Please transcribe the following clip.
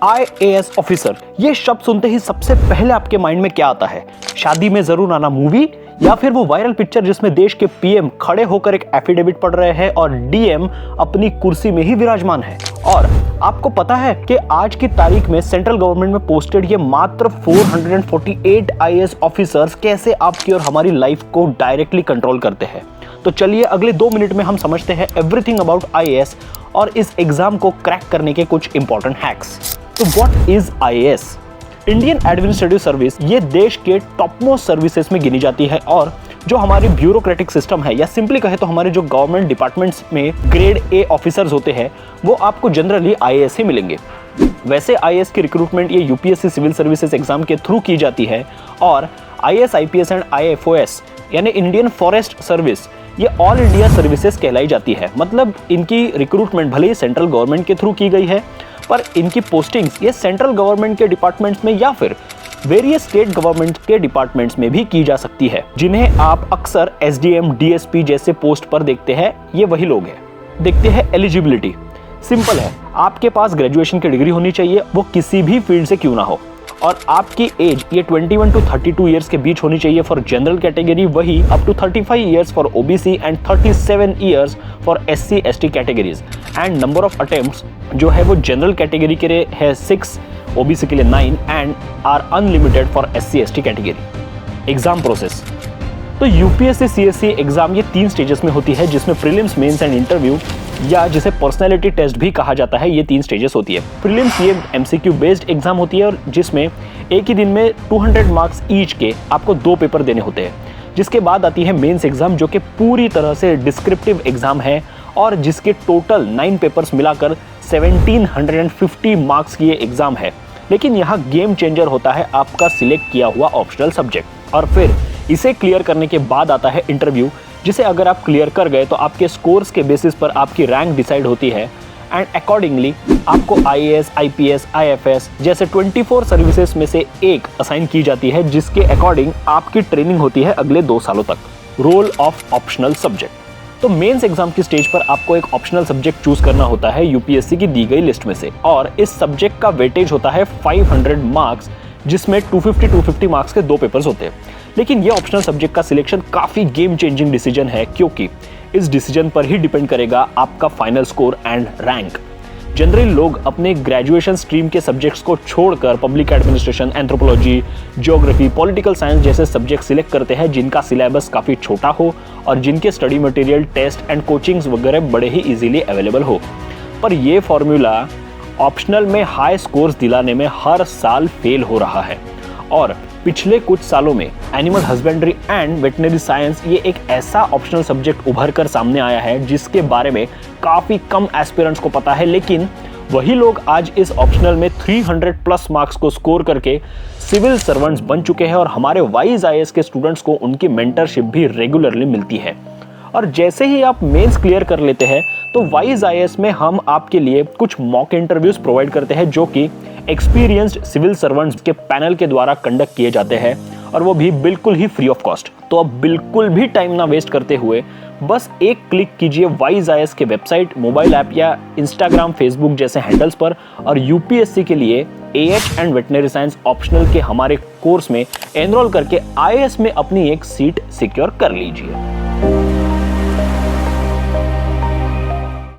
IAS officer, ये शब्द सुनते ही सबसे पहले आपके माइंड में क्या आता है? शादी में जरूर आना मूवी, या फिर वो वायरल पिक्चर जिसमें देश के पीएम खड़े होकर एक एफिडेविट पढ़ रहे हैं और डीएम अपनी कुर्सी में ही विराजमान है। और आपको पता है कि आज की तारीख में सेंट्रल गवर्नमेंट में पोस्टेड ये मात्र 448 IAS ऑफिसर्स कैसे आपकी और हमारी लाइफ को डायरेक्टली कंट्रोल करते हैं। तो चलिए अगले 2 मिनट में हम समझते हैं एवरीथिंग अबाउट IAS और इस एग्जाम को क्रैक करने के कुछ इंपॉर्टेंट हैक्स। तो what is IAS? Indian administrative service ये देश के टॉप मोस्ट सर्विसेज में गिनी जाती है और जो हमारी ब्यूरोक्रेटिक सिस्टम है, या सिंपली कहे तो हमारे जो गवर्नमेंट डिपार्टमेंट्स में ग्रेड A ऑफिसर्स होते हैं, वो आपको जनरली IAS ही मिलेंगे। वैसे IAS की रिक्रूटमेंट ये UPSC सिविल सर्विसेज एग्जाम के थ्रू की जाती है और IAS, IPS एंड IFOS यानी इंडियन फॉरेस्ट सर्विस ये ऑल इंडिया सर्विसेज कहलाई जाती है। मतलब इनकी रिक्रूटमेंट भले ही सेंट्रल गवर्नमेंट के थ्रू की गई है, पर इनकी पोस्टिंग्स ये सेंट्रल गवर्नमेंट के डिपार्टमेंट्स में या फिर वेरियस स्टेट गवर्नमेंट के डिपार्टमेंट्स में भी की जा सकती है, जिन्हें आप अक्सर SDM, DSP जैसे पोस्ट पर देखते हैं। ये वही लोग हैं। देखते हैं एलिजिबिलिटी। सिंपल है, आपके पास ग्रेजुएशन की डिग्री होनी चाहिए, वो किसी भी फील्ड से क्यों ना हो, और आपकी एज ये 21 to 32 ईयर्स के बीच होनी चाहिए फॉर जनरल कैटेगरी, वही up to 35 years for OBC and 37 years for SC ST categories. And number of attempts जो है वो जनरल कैटेगरी के लिए है 6, OBC के लिए 9 and are unlimited for SC ST category. Exam process तो UPSC CSC एग्जाम ये 3 स्टेजेस में होती है, जिसमें प्रीलिम्स, मेंस एंड इंटरव्यू या जिसे पर्सनैलिटी टेस्ट भी कहा जाता है, ये 3 स्टेजेस होती है। प्रीलिम्स ये MCQ बेस्ड एग्जाम होती है और जिसमें एक ही दिन में 200 मार्क्स ईच के आपको 2 पेपर देने होते हैं। जिसके बाद आती है मेंस एग्जाम, जो कि पूरी तरह से डिस्क्रिप्टिव एग्जाम है और जिसके टोटल 9 पेपर्स मिलाकर 1750 मार्क्स की ये एग्जाम है। लेकिन यहाँ गेम चेंजर होता है आपका सिलेक्ट किया हुआ ऑप्शनल सब्जेक्ट। और फिर इसे क्लियर करने के बाद आता है इंटरव्यू, जिसे अगर आप क्लियर कर गए तो आपके स्कोर्स के बेसिस पर आपकी रैंक डिसाइड होती है एंड अकॉर्डिंगली आपको IAS, IPS, IFS जैसे 24 सर्विसेज में से एक असाइन की जाती है, जिसके अकॉर्डिंग आपकी ट्रेनिंग होती है अगले 2 सालों तक। Role of optional subject. तो मेंस एग्जाम की स्टेज पर आपको एक ऑप्शनल सब्जेक्ट चूज करना होता है UPSC की दी गई लिस्ट में से, और इस सब्जेक्ट का वेटेज होता है 500 मार्क्स, जिसमें 250 मार्क्स के 2 पेपर्स होते हैं। लेकिन ये ऑप्शनल सब्जेक्ट का सिलेक्शन काफी गेम चेंजिंग डिसीजन है, क्योंकि इस डिसीजन पर ही डिपेंड करेगा आपका final score and rank. Generally लोग अपने ग्रेजुएशन स्ट्रीम के सब्जेक्ट्स को छोड़कर public administration, anthropology, geography, political science जैसे सब्जेक्ट सिलेक्ट करते हैं जिनका सिलेबस काफी छोटा हो और जिनके study material, test and coachings वगैरह बड़े ही इजीली अवेलेबल हो। पर यह फॉर्मूला ऑप्शनल में हाई स्कोर्स दिलाने में हर साल फेल हो रहा है। और पिछले कुछ सालों में animal husbandry and veterinary science ये एक ऐसा ऑप्शनल सब्जेक्ट उभर कर सामने आया है जिसके बारे में काफी कम एस्पिरेंट्स को पता है। लेकिन वही लोग आज इस ऑप्शनल में 300+ मार्क्स को स्कोर करके सिविल सर्वेंट्स बन चुके हैं और हमारे वाइज IAS के स्टूडेंट्स को उनकी मेंटरशिप भी रेगुलरली मिलती है। और जैसे ही आप मेंस क्लियर कर लेते हैं तो वाइज IAS में हम आपके लिए कुछ मॉक इंटरव्यूज प्रोवाइड करते हैं, जो कि एक्सपीरियंस्ड सिविल सर्वेंट्स के पैनल के द्वारा कंडक्ट किए जाते हैं, और वो भी बिल्कुल ही फ्री ऑफ कॉस्ट। तो अब बिल्कुल भी टाइम ना वेस्ट करते हुए बस एक क्लिक कीजिए वाइज IAS के वेबसाइट, मोबाइल ऐप या इंस्टाग्राम, फेसबुक जैसे हैंडल्स पर, और UPSC के लिए AH and veterinary science optional के हमारे कोर्स में एनरोल करके IAS में अपनी एक सीट सिक्योर कर लीजिए।